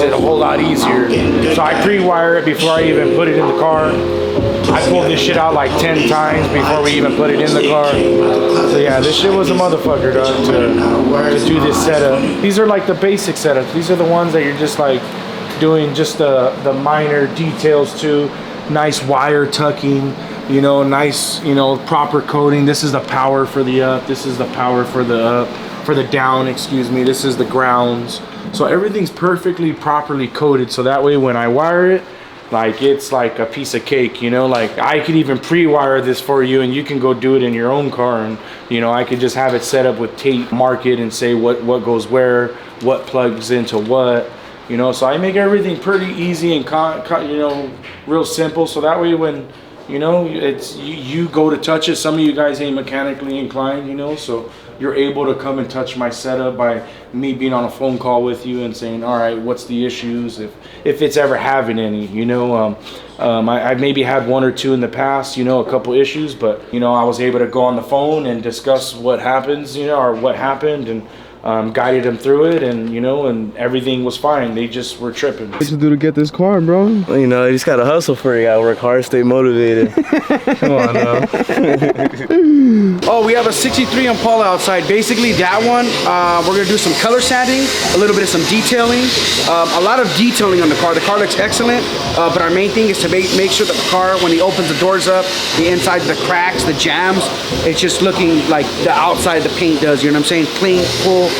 It's a whole lot easier. So I pre-wire it before I even put it in the car. I pulled this shit out like 10 times before we even put it in the car. So yeah, this shit was a motherfucker, dog, to do this setup. These are like the basic setups. These are the ones that you're just like doing just the minor details to. Nice wire tucking, you know, nice, you know, proper coating. This is the power for the up. This is the power for the up, for the down, excuse me. This is the grounds. So everything's perfectly, properly coated. So that way when I wire it, like it's like a piece of cake, you know, like I could even pre-wire this for you and you can go do it in your own car. And, you know, I could just have it set up with tape, mark it and say what goes where, what plugs into what, you know. So I make everything pretty easy and, you know, real simple. So that way when, you know, it's you go to touch it, some of you guys ain't mechanically inclined, you know, so you're able to come and touch my setup by me being on a phone call with you and saying, all right, what's the issues, if it's ever having any, you know. I maybe had one or two in the past, you know, a couple issues, but, you know, I was able to go on the phone and discuss what happens, you know, or what happened, and guided them through it, and you know, and everything was fine. They just were tripping. What you do to get this car, bro? You know, you just gotta hustle for it. You gotta work hard, stay motivated. Come on now. Oh, we have a 63 Impala outside. Basically that one, we're gonna do some color sanding, a little bit of some detailing, a lot of detailing on the car. The car looks excellent, but our main thing is to make sure that the car, when he opens the doors up, the inside, the cracks, the jams, it's just looking like the outside of the paint does, you know what I'm saying? Clean, full,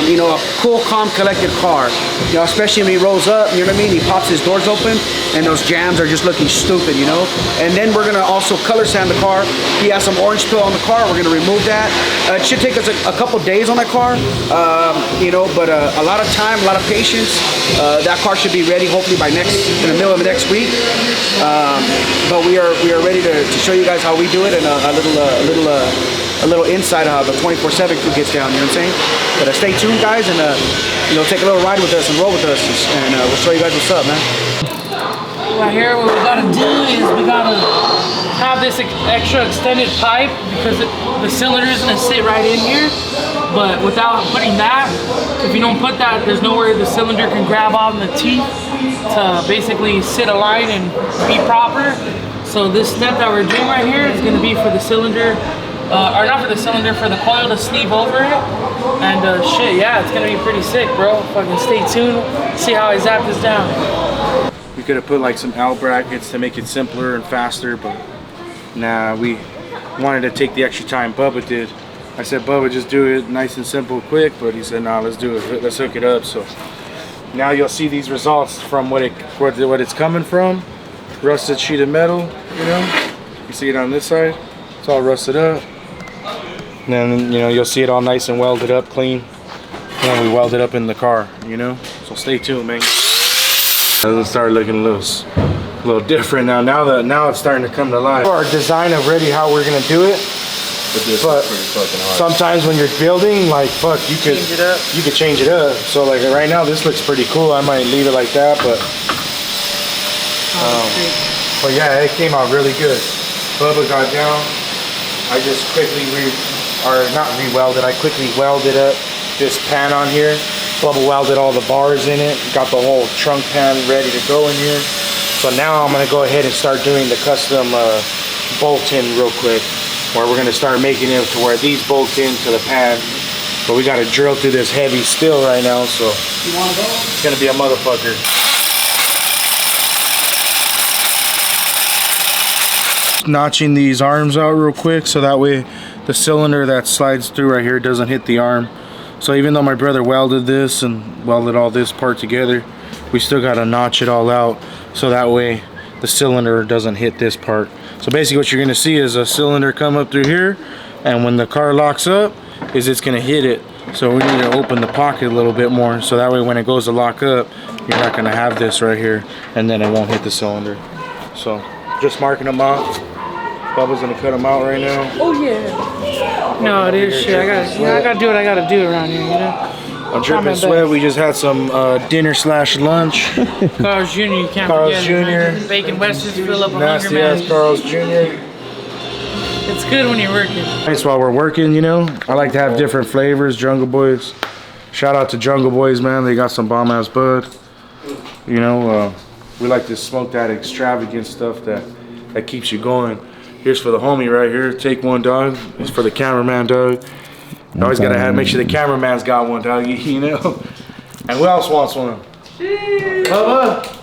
you know, a cool, calm, collected car. You know, especially when he rolls up, you know what I mean? He pops his doors open and those jams are just looking stupid, you know? And then we're gonna also color sand the car. He has some orange peel on the car, we're gonna remove that. It should take us a couple days on that car, you know, but a lot of time, a lot of patience. That car should be ready hopefully by in the middle of next week. But we are ready to show you guys how we do it, and a little insight of how the 24/7 crew gets down, you know what I'm saying? But stay tuned, guys, and you know, take a little ride with us and roll with us, and we'll show you guys what's up, man. Right here, what we gotta do is we gotta have this extra extended pipe, because the cylinder is gonna sit right in here. But without putting that, if you don't put that, there's nowhere the cylinder can grab on the teeth to basically sit aligned and be proper. So this step that we're doing right here is gonna be for the cylinder, or not for the cylinder, for the coil to sleeve over it. And shit, yeah, it's gonna be pretty sick, bro. Fucking stay tuned, see how I zap this down. We could have put like some L brackets to make it simpler and faster, but nah, we wanted to take the extra time. Bubba did. I said, Bubba, just do it nice and simple, quick, but he said, nah, let's do it, let's hook it up. So now you'll see these results from what it's coming from. Rusted sheet of metal, you know, you see it on this side, it's all rusted up. And then, you know, you'll see it all nice and welded up, clean. And then we welded up in the car, you know. So stay tuned, man. It'll start looking a little different now. Now it's starting to come to life. Our design of ready how we're gonna do it. But sometimes when you're building, like, fuck, you could change it up. So like right now, this looks pretty cool. I might leave it like that, but yeah, it came out really good. Bubba got down. I just quickly re-welded. I quickly welded up this pan on here. Bubba welded all the bars in it. Got the whole trunk pan ready to go in here. So now I'm gonna go ahead and start doing the custom bolt-in real quick, where we're gonna start making it to where these bolt into the pan. But we gotta drill through this heavy steel right now, so you wanna go? It's gonna be a motherfucker. Notching these arms out real quick, so that way the cylinder that slides through right here doesn't hit the arm. So even though my brother welded this and welded all this part together, we still gotta notch it all out, so that way the cylinder doesn't hit this part. So basically what you're gonna see is a cylinder come up through here, and when the car locks up, it's gonna hit it. So we need to open the pocket a little bit more, so that way when it goes to lock up, you're not gonna have this right here, and then it won't hit the cylinder. So just marking them out. Bubba's gonna cut them out right now. Oh yeah. No, it is shit. I gotta do what I gotta do around here, you know. I'm dripping sweat. We just had some dinner / lunch. Carl's Jr. You can't Carl's forget Jr. It, bacon Westers fill up a Nasty hunger, ass man. Carl's Jr. It's good when you're working. Nice while we're working, you know. I like to have different flavors. Jungle Boys. Shout out to Jungle Boys, man. They got some bomb ass bud. You know, we like to smoke that extravagant stuff that keeps you going. Here's for the homie right here. Take one, dog. It's for the cameraman, dog. You always gotta make sure the cameraman's got one, dog. You know. And who else wants one? Bubba.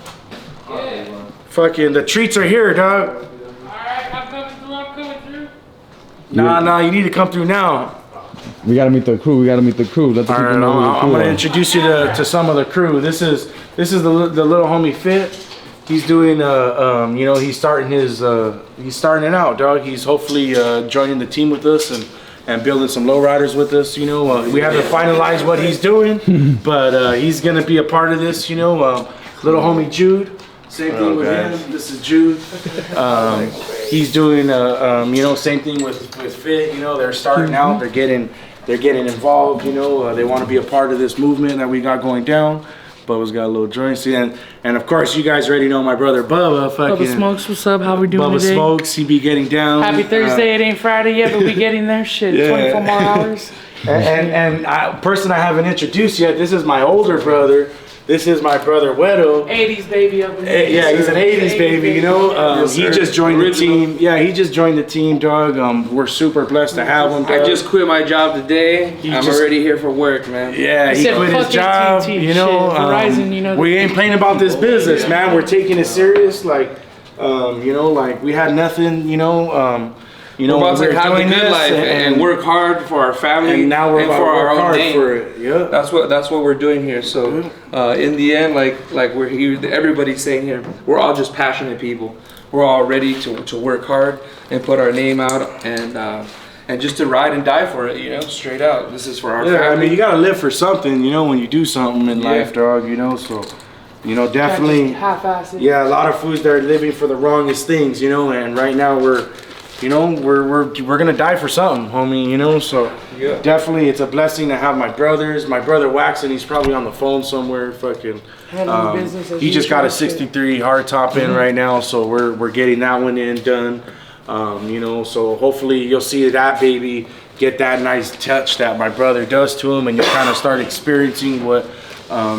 Yeah. Fucking the treats are here, dog. All right, I'm coming through. Nah, you need to come through now. We gotta meet the crew. Let the people know who the I'm crew gonna are. introduce you to some of the crew. This is the little homie Fit. He's doing you know, he's starting it out, dog. He's hopefully joining the team with us and building some lowriders with us. You know, we haven't finalized what he's doing, but he's gonna be a part of this. You know, little homie Jude. Same thing with him. This is Jude. He's doing you know, same thing with Fit. You know, they're starting out. They're getting involved. You know, they want to be a part of this movement that we got going down. Bubba's got a little joint, and of course you guys already know my brother Bubba. Bubba Smokes, what's up? How we doing Bubba today? Smokes, he be getting down. Happy Thursday. It ain't Friday yet, but we getting there. Shit, Yeah. 24 more hours. And person I haven't introduced yet. This is my older brother. This is my brother Wedo. 80s baby up in here. Yeah, he's an 80s baby, you know. He just joined the team. Yeah, he just joined the team, dog. We're super blessed to have him, dog. I just quit my job today. I'm just- already here for work, man. Yeah, he said, quit his "Fuck job, AT&T you know. shit, Verizon, you know, we ain't playing about this business, man. We're taking it serious, like, you know, like we had nothing, you know. You know, We're about to have the doing good this life and work hard for our family and now we're and about for to our work own hard name. for it. Yeah. That's what we're doing here. So in the end, like we're here, everybody's saying here, we're all just passionate people. We're all ready to work hard and put our name out and just to ride and die for it, you know, straight out. This is for our family. I mean, you gotta live for something, you know, when you do something in life, dog. You know, so you know, definitely. Half-assed. Yeah, a lot of fools that are living for the wrongest things, you know, and right now we're gonna die for something, homie, you know, so definitely it's a blessing to have my brothers. My brother WAXN, he's probably on the phone somewhere, fucking. Handling business as He just got a usual. 63 hardtop in right now, so we're getting that one done. You know, so hopefully you'll see that baby get that nice touch that my brother does to him, and you'll kind of start experiencing what,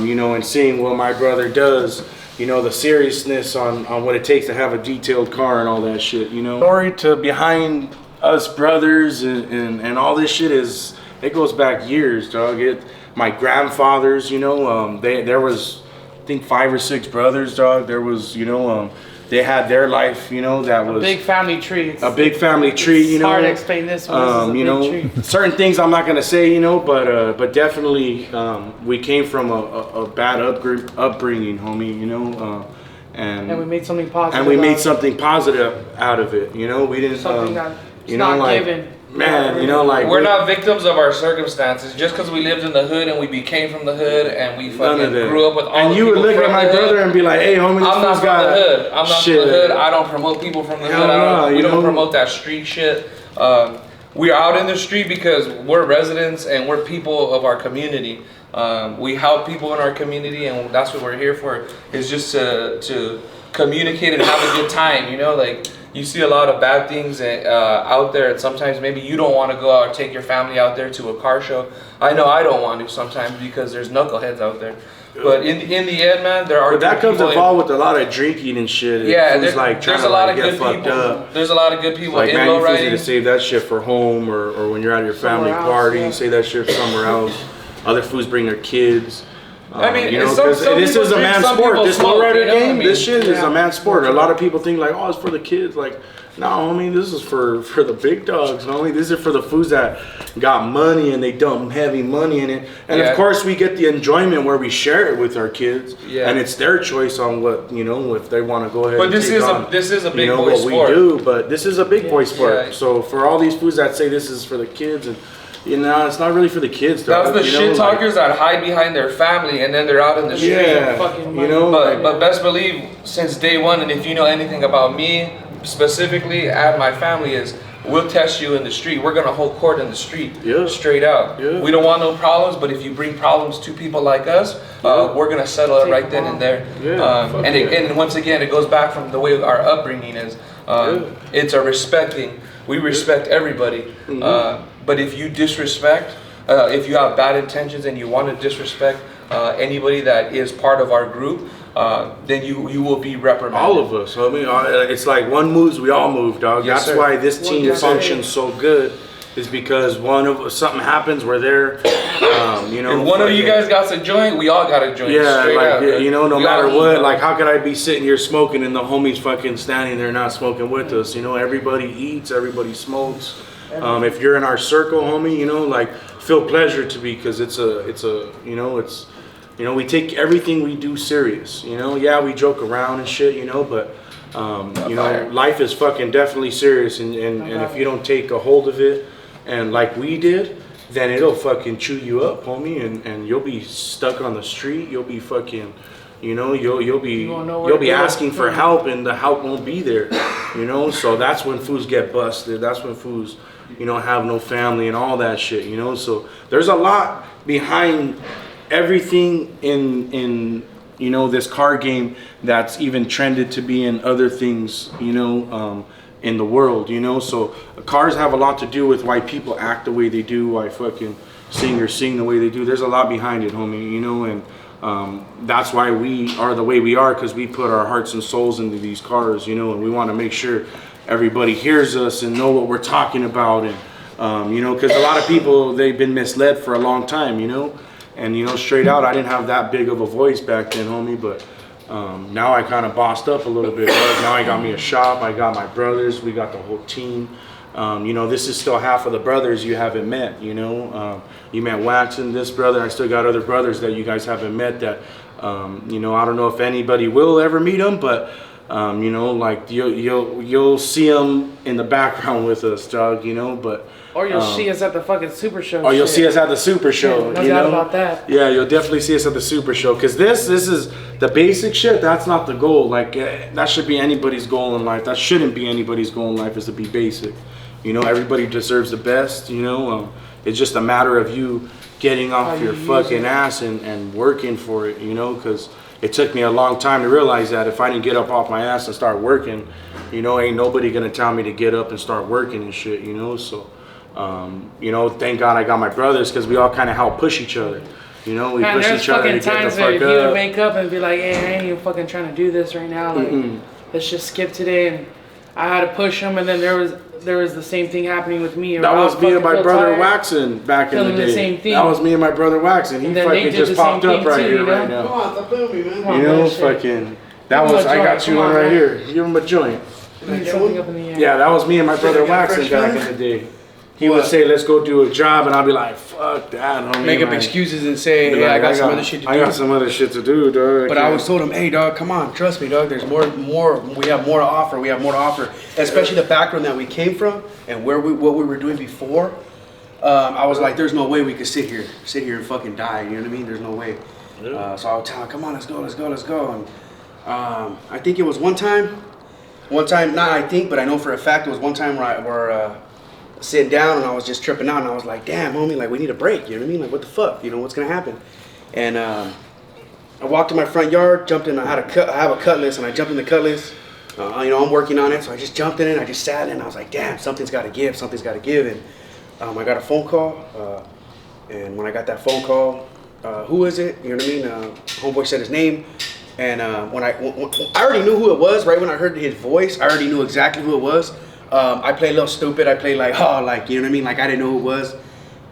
you know, and seeing what my brother does. You know, the seriousness on what it takes to have a detailed car and all that shit, you know. Story to behind us brothers and all this shit it goes back years, dog. My grandfathers, you know, there was, I think 5 or 6 brothers, dog. There was, you know, they had their life, you know, that was Big family tree. a big family tree, you It's know. hard to explain this one. This is a You big know, tree. certain things I'm not gonna say, you know, but definitely we came from a bad upbringing, homie, you know, And we made something positive. and we out made of it. something positive out of it, you know. We didn't, Something that's you know, not like, given. man, you know, like We're not victims of our circumstances. Just because we lived in the hood and we became from the hood and we none fucking of that. grew up with all And the you would people look at from my the hood. brother and be like, hey, homie, this I'm not fool's from got the hood. I'm not shit. from the hood. I don't promote people from the Hell hood. no, We you don't know? promote that street shit. We're out in the street because we're residents and we're people of our community. We help people in our community, and that's what we're here for. Is just to communicate and have a good time. You know, like you see a lot of bad things out there, and sometimes maybe you don't want to go out and take your family out there to a car show. I know I don't want to sometimes because there's knuckleheads out there. But in the end, man, there are. But that good comes people involved with a lot of drinking and shit. Yeah, Fools, like, there's trying a to, lot like, of get good fucked people. up. There's a lot of good people Like, in man, low you feel riding. to save that shit for home or when you're at your family Somewhere else, party, yeah. you say that shit somewhere else. Other fools bring their kids. I mean, you know, some 'cause this people is a drink, man's some sport. people This smoke, lowrider you know what I game, mean? this shit is Yeah. a man's sport. A lot of people think like, oh, it's for the kids. Like, no, homie, this is for the big dogs, homie. This is for the fools that got money and they dump heavy money in it. And Yeah. of course, we get the enjoyment where we share it with our kids. Yeah. And it's their choice on what, you know, if they want to go ahead. But and this take is on, this is a big you know, boy what sport. we do. But this is a big boy sport. Yeah. So for all these fools that say this is for the kids, and you know, it's not really for the kids. That's dog, the you know, shit like- talkers that hide behind their family and then they're out in the street. Yeah, fucking you know, But best believe, since day one, and if you know anything about me specifically and my family, is we'll test you in the street. We're gonna hold court in the street, Yeah. straight out. Yeah. We don't want no problems, but if you bring problems to people like us, we're gonna settle it Take right them then on. and there. Yeah, fuck and yeah. and once again, it goes back from the way our upbringing is. It's a respecting. We respect everybody. But if you disrespect, if you have bad intentions and you want to disrespect anybody that is part of our group, then you will be reprimanded. All of us. I mean, it's like one moves, we all move, dog. Yes, That's sir. why this team functions so good. Is because something happens, we're there. You know, if one of you guys got a joint, we all got a joint. yeah, straight like up. you know, no We matter all what, eat, like how could I be sitting here smoking and the homies fucking standing there not smoking with us? You know, everybody eats, everybody smokes. If you're in our circle, homie, you know, like feel pleasure to be, because it's a you know, we take everything we do serious. You know, yeah, we joke around and shit, you know, but you know, life is fucking definitely serious, and if you don't take a hold of it, and like we did, then it'll fucking chew you up, homie, and you'll be stuck on the street. You'll be fucking, you know, you'll be asking for help, and the help won't be there, you know. So that's when fools get busted. That's when fools, you know, have no family and all that shit, you know. So there's a lot behind everything in you know, this card game that's even trended to be in other things, you know, in the world, you know. So cars have a lot to do with why people act the way they do, why fucking singers sing the way they do. There's a lot behind it, homie, you know, and that's why we are the way we are, because we put our hearts and souls into these cars, you know, and we want to make sure everybody hears us and know what we're talking about. And you know, because a lot of people, they've been misled for a long time, you know. And you know, straight out, I didn't have that big of a voice back then, homie, but now I kind of bossed up a little bit. Right? Now I got me a shop, I got my brothers, we got the whole team. You know, this is still half of the brothers you haven't met, you know. You met WAXN, this brother. I still got other brothers that you guys haven't met that, you know, I don't know if anybody will ever meet them, but you know, like you'll see them in the background with us, dog, you know, but. Or you'll see us at the fucking Super Show. Or you'll see us at the Super Show. Yeah, no you doubt know? about that. Yeah, you'll definitely see us at the Super Show. Because this is the basic shit. That's not the goal. Like, that should be anybody's goal in life. That shouldn't be anybody's goal in life, is to be basic. You know, everybody deserves the best, you know. It's just a matter of you getting off your fucking ass and working for it, you know. Because it took me a long time to realize that if I didn't get up off my ass and start working, you know, ain't nobody going to tell me to get up and start working and shit, you know. So. You know, thank God I got my brothers, because we all kind of help push each other. You know, we push each other to get the times fuck where he would up. wake up and be like, hey, I ain't even fucking trying to do this right now. Like, let's just skip today. And I had to push him, and then there was the same thing happening with me. That was me and my brother WAXN back in the day. The same thing. That was me and my brother WAXN. He fucking just popped up right here, right now. Come on, stop playing with me, man. You know, fucking. That was, I got you one right here. Give him a joint. Something up in the air. Yeah, that was me and my brother WAXN back in the day. He would say, let's go do a job, and I'd be like, fuck that, homie. Make up excuses and say, hey, I got some other shit to do. I got some other shit to do, dog. But I always told him, hey, dog, come on, trust me, dog. There's more. We have more to offer. We have more to offer, especially the background that we came from and what we were doing before. I was like, there's no way we could sit here and fucking die. You know what I mean? There's no way. So I would tell him, come on, let's go. And I think it was one time, not I think, but I know for a fact it was one time where sitting down and I was just tripping out, and I was like, damn, homie, like we need a break, you know what I mean? Like what the fuck, you know, what's gonna happen? And I walked to my front yard, jumped in, I have a cutlass, and I jumped in the cutlass. You know, I'm working on it, so I just jumped in it, I just sat in, and I was like, damn, something's gotta give. And I got a phone call, and when I got that phone call, who is it? You know what I mean? Homeboy said his name, and when I already knew who it was, right when I heard his voice, I already knew exactly who it was. I played a little stupid. I played like, oh, like, you know what I mean? Like, I didn't know who it was.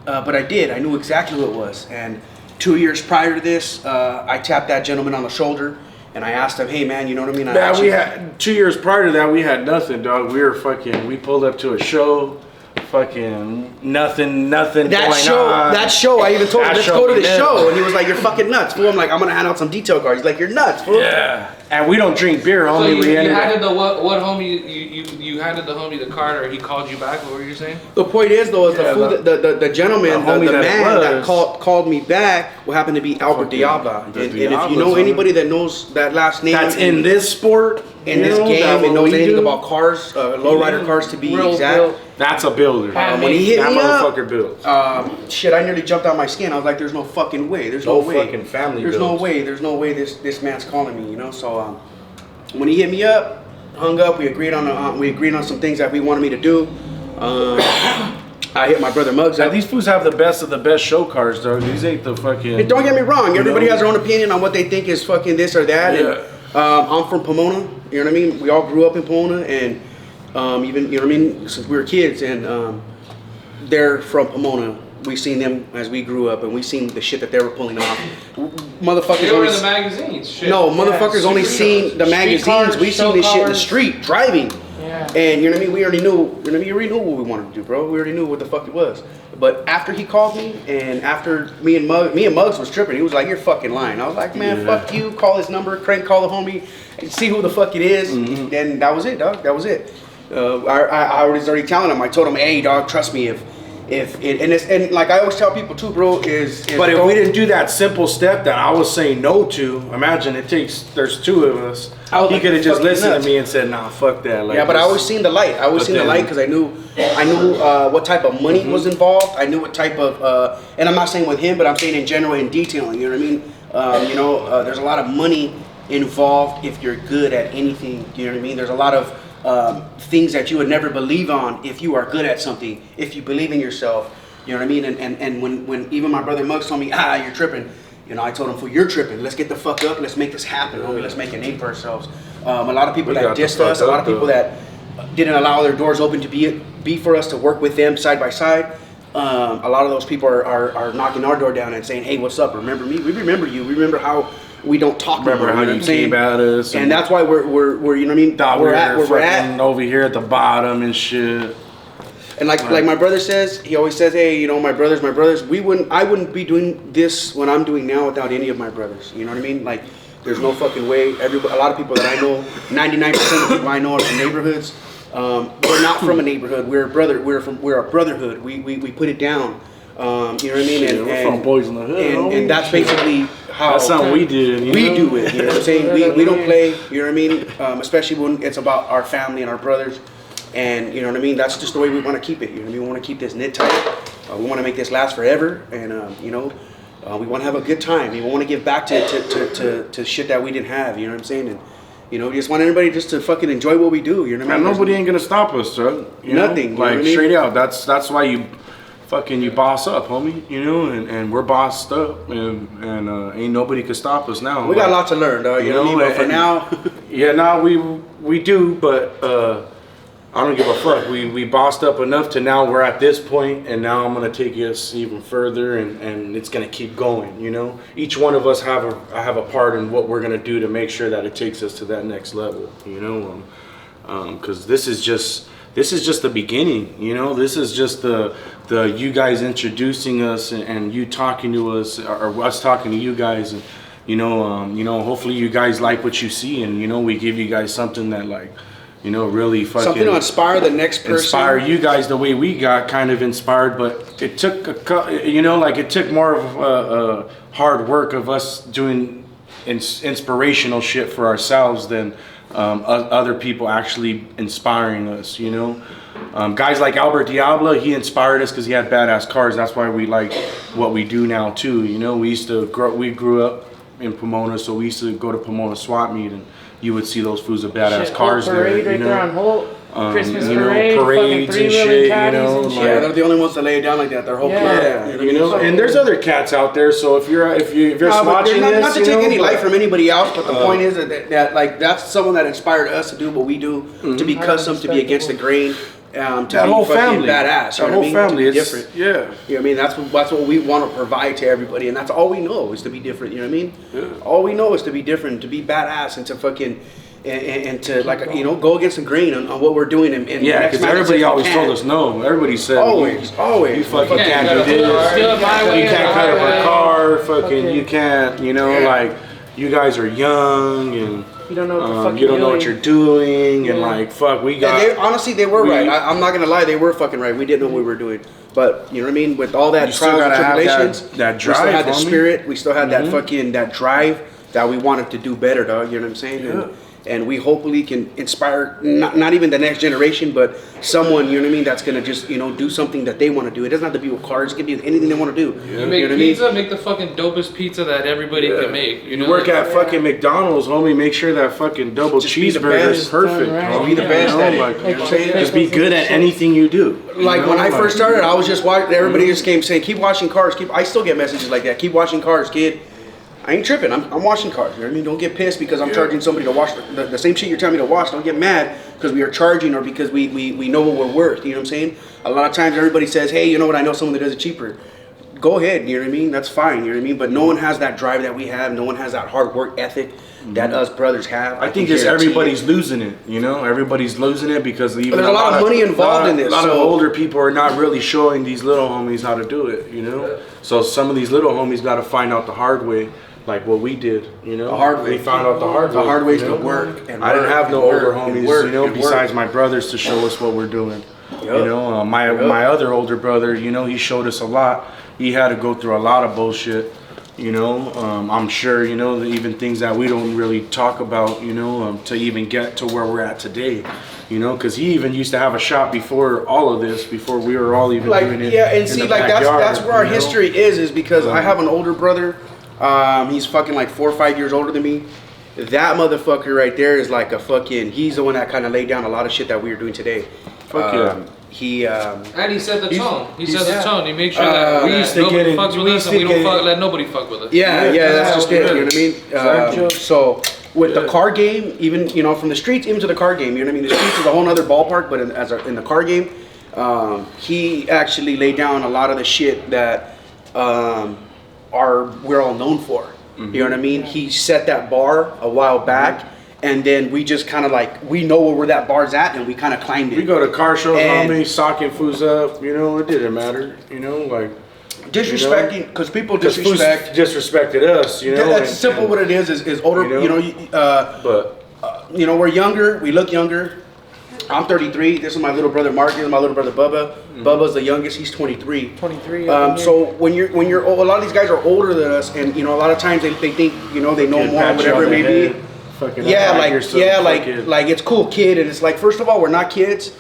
But I did. I knew exactly who it was. And 2 years prior to this, I tapped that gentleman on the shoulder, and I asked him, hey, man, you know what I mean? Man, we had 2 years prior to that, we had nothing, dog. We pulled up to a show. Fucking nothing going on. That show, I even told him, let's go to the show. And he was like, you're fucking nuts, fool. I'm like, I'm going to hand out some detail cards. He's like, you're nuts, fool. Yeah. And we don't drink beer, So homie. you handed the what homie? You handed the homie the card, or he called you back? What were you saying? The point is, though, is the gentleman, the man that called me back, what happened to be Albert Diabla. And if you know anybody that knows that last name, that's in this sport, in this game, and knows anything about cars, lowrider cars to be exact. That's a builder. When he hit that me motherfucker up, builds. shit, I nearly jumped out my skin. I was like, "There's no fucking way. There's no way. Fucking family. There's no way. There's no way. This man's calling me. You know." So when he hit me up, hung up. We agreed on some things that we wanted me to do. I hit my brother Mugz up. These fools have the best of the best show cars, though. These ain't the fucking. And don't get me wrong. Everybody has their own opinion on what they think is fucking this or that. Yeah. And, I'm from Pomona. You know what I mean? We all grew up in Pomona, and even, you know what I mean, since we were kids, and they're from Pomona. We seen them as we grew up, and we seen the shit that they were pulling off. Motherfuckers They were only in the magazines. Shit. no, motherfuckers only seen the magazines. cars, We seen show this shit in the cars. street driving. Yeah. And you know what I mean? We already knew. You know what I mean? We already knew what we wanted to do, bro. We already knew what the fuck it was. But after he called me, and after me and Mugz was tripping, he was like, "You're fucking lying." I was like, "Man, fuck you. Call his number. Crank, call the homie, and see who the fuck it is." And that was it, dog. That was it. I was already telling him. I told him, "Hey, dog, trust me. And like I always tell people too, bro, is But if we didn't do that simple step that I was saying no to, imagine there's two of us. I was He like, could have just fucking listened nuts. to me and said, "Nah, fuck that." Like, yeah, but I this- always seen the light. I always But seen the then- light because I knew what type of money was involved. I knew what type of, and I'm not saying with him, but I'm saying in general in detailing. You know what I mean? There's a lot of money involved if you're good at anything. You know what I mean? There's a lot of things that you would never believe on if you are good at something. If you believe in yourself. You know what I mean? And when even my brother Mugz told me, you're tripping. You know, I told him, "Fool, you're tripping. Let's get the fuck up. Let's make this happen, homie. Let's make a name for ourselves." A lot of people We that got the dissed fuck us, a lot of up, people though. that didn't allow their doors open to be for us to work with them side by side. A lot of those people are knocking our door down and saying, "Hey, what's up? Remember me? We remember you. We remember how we don't talk Remember no more," how you know you what I'm saying? came at us, and that's why we're you know what I mean? thought We're at where we're at. fucking over here at the bottom and shit. And like my brother says, he always says, "Hey, you know, my brothers. I wouldn't be doing this what I'm doing now without any of my brothers." You know what I mean? Like, there's no fucking way. A lot of people that I know, 99% of people I know are from neighborhoods. We're not from a neighborhood. We're a brother. We're a brotherhood. We put it down. You know what I mean? Yeah, we're from Boys in the Hood. And that's basically how That's something we did. You we know? do it. You know what I'm saying? We don't play. You know what I mean? Especially when it's about our family and our brothers. And you know what I mean? That's just the way we want to keep it. You know what I mean? We want to keep this knit tight. We want to make this last forever. And we want to have a good time. We want to give back to shit that we didn't have. You know what I'm saying? And we just want everybody just to fucking enjoy what we do. You know what I Man, mean? nobody ain't gonna stop us, bro. You know? Nothing, you know Like, what I mean? straight out. That's why you boss up, homie. You know, and we're bossed up, and ain't nobody could stop us now. We got a lot to learn, dog. You know what I mean? But for now, yeah, now we do, but I don't give a fuck. We bossed up enough to now we're at this point, and now I'm gonna take us even further, and it's gonna keep going. You know, each one of us have a part in what we're gonna do to make sure that it takes us to that next level. You know, because this is just the beginning. You know, this is just the you guys introducing us and you talking to us, or us talking to you guys, and hopefully you guys like what you see, and we give you guys something that really fucking something to inspire the next person. Inspire you guys the way we got kind of inspired, but it took it took more of hard work of us doing inspirational shit for ourselves than other people actually inspiring us. Guys like Albert Diablo, he inspired us because he had badass cars. That's why we like what we do now too. We grew up in Pomona, so we used to go to Pomona swap meet, and you would see those fools of badass Shit, cars Holt parade there. right there on Holt. Christmas parade, parades fucking and three-wheeling shit. caddies and shit. Yeah, they're the only ones that lay it down like that. Their whole Yeah. club. And there's other cats out there. So if you're watching this, not to take any light from anybody else, but the point is that like that's someone that inspired us to do what we do, to be custom, to be against the grain, to that be whole fucking family, badass. that whole family, it's different. Yeah. You know what I mean? That's what we want to provide to everybody, and that's all we know is to be different. You know what I mean? Yeah. All we know is to be different, to be badass, and to fucking. And to go against the grain on what we're doing. And Yeah, because everybody always told us no. Everybody said always. you fucking can't do this. Do it my way You or can't the cut up highway. a car. Fucking you can't. Like you guys are young and You don't know what the fuck you don't know what doing. you're doing, and Yeah. like fuck, we And got. honestly, they were right. I'm not gonna lie, they were fucking right. We didn't know what we were doing, but you know what I mean. With all that You still trials and gotta have tribulations, that we still drive, had the homie. spirit. We still had that fucking that drive that we wanted to do better, dog. You know what I'm saying? And we hopefully can inspire not even the next generation, but someone, you know what I mean, that's gonna just, you know, do something that they want to do. It doesn't have to be with cars. It can be with anything they want to do. You make know what pizza, I mean? make the fucking dopest pizza that everybody can make. You know, Work at fucking McDonald's, homie. Make sure that fucking double Just be the cheeseburger is best. perfect. Right. Homie. Be the best at it. Like, You know what I'm saying? just be good at anything you do. Like You when know, I like- first started, I was just watching. Everybody just came saying, "Keep washing cars." I still get messages like that. Keep washing cars, kid. I ain't tripping. I'm washing cars. You know what I mean? Don't get pissed because I'm charging somebody to wash the same shit you're telling me to wash. Don't get mad because we are charging or because we know what we're worth. You know what I'm saying? A lot of times everybody says, "Hey, you know what? I know someone that does it cheaper." Go ahead. You know what I mean? That's fine. You know what I mean? But no one has that drive that we have. No one has that hard work ethic that us brothers have. I think just everybody's losing it, you know? Everybody's losing it because even There's a lot of money involved in this, A lot of so- older people are not really showing these little homies how to do it, you know? So some of these little homies got to find out the hard way, like what we did, you know? The hard way. We found out the hard way. The hard way is you to know? work and I didn't work have no and work older and homies, work you know, and besides work. my brothers to show us what we're doing. You Yup. know, my other older brother, you know, he showed us a lot. He had to go through a lot of bullshit. You know, I'm sure, you know, even things that we don't really talk about, you know, to even get to where we're at today, you know, because he even used to have a shop before all of this, before we were all even doing it. Yeah, and in see, the like backyard, that's where our you know? history is because I have an older brother. He's fucking like 4 or 5 years older than me. That motherfucker right there is like a fucking. He's the one that kind of laid down a lot of shit that we are doing today. Fuck yeah. He And he set the tone. He set yeah. the tone. He made sure that we used to nobody get in- fucks with we us used and to we don't get in- let nobody fuck with us. Yeah, that's just it. You know what I mean? Exactly. So with the car game, even you know from the streets even to the car game, you know what I mean? The streets is a whole other ballpark, but in the car game, he actually laid down a lot of the shit that we're all known for. You know what I mean? He set that bar a while back. And then we just kind of like, we know where that bar's at and we kind of climbed it. We go to car shows, And- homie, socking fools up, you know, it didn't matter, you know, like. Disrespecting, because people Because fools disrespect. disrespected us, you know. That's simple what it is older, you know, but you know, we're younger, we look younger. I'm 33, this is my little brother Mark, this is my little brother Bubba. Bubba's the youngest, he's 23. 23. So when you're old, a lot of these guys are older than us and you know, a lot of times they think, you know, they know Kid more, pat you whatever on it the may head, be. fucking Yeah, act like yourself, like it's cool, kid, and it's like first of all, we're not kids.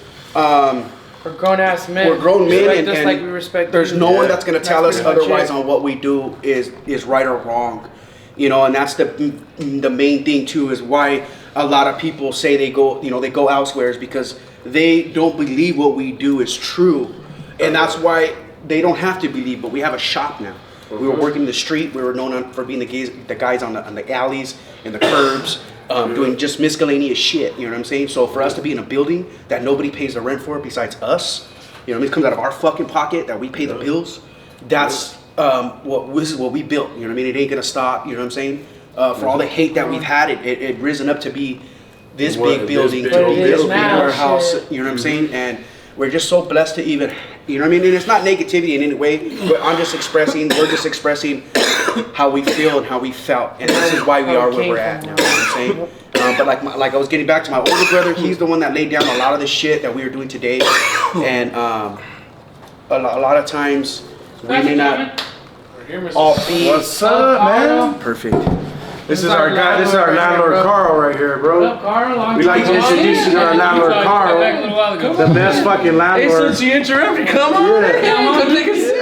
We're grown ass men. We're grown men, Respect and, us and like we respect there's you. no one that's gonna tell us That's pretty much otherwise it. on what we do is right or wrong, you know. And that's the main thing too is why a lot of people say they go elsewhere is because they don't believe what we do is true, and that's why they don't have to believe. But we have a shop now. We were working the street. We were known for being the guys on the alleys and the curbs. Doing just miscellaneous shit, you know what I'm saying? So for us to be in a building that nobody pays the rent for besides us, you know what I mean? It comes out of our fucking pocket that we pay the bills. That's this is what we built, you know what I mean? It ain't gonna stop, you know what I'm saying? For all the hate that we've had, it risen up to be this big building, to be this big now, warehouse, shit. you know what I'm saying? And we're just so blessed to even, you know what I mean? And it's not negativity in any way, but we're just expressing how we feel and how we felt. And this is why we are where we're at now, you know what I'm saying? But like I was getting back to my older brother, he's the one that laid down a lot of the shit that we are doing today. And a lot of times we may not all be what's up, man? perfect. This is our guy. This is our landlord Carl right here, bro. We like to introduce you to our landlord Carl, the best fucking landlord. you interrupted, come on. Yeah. Come take a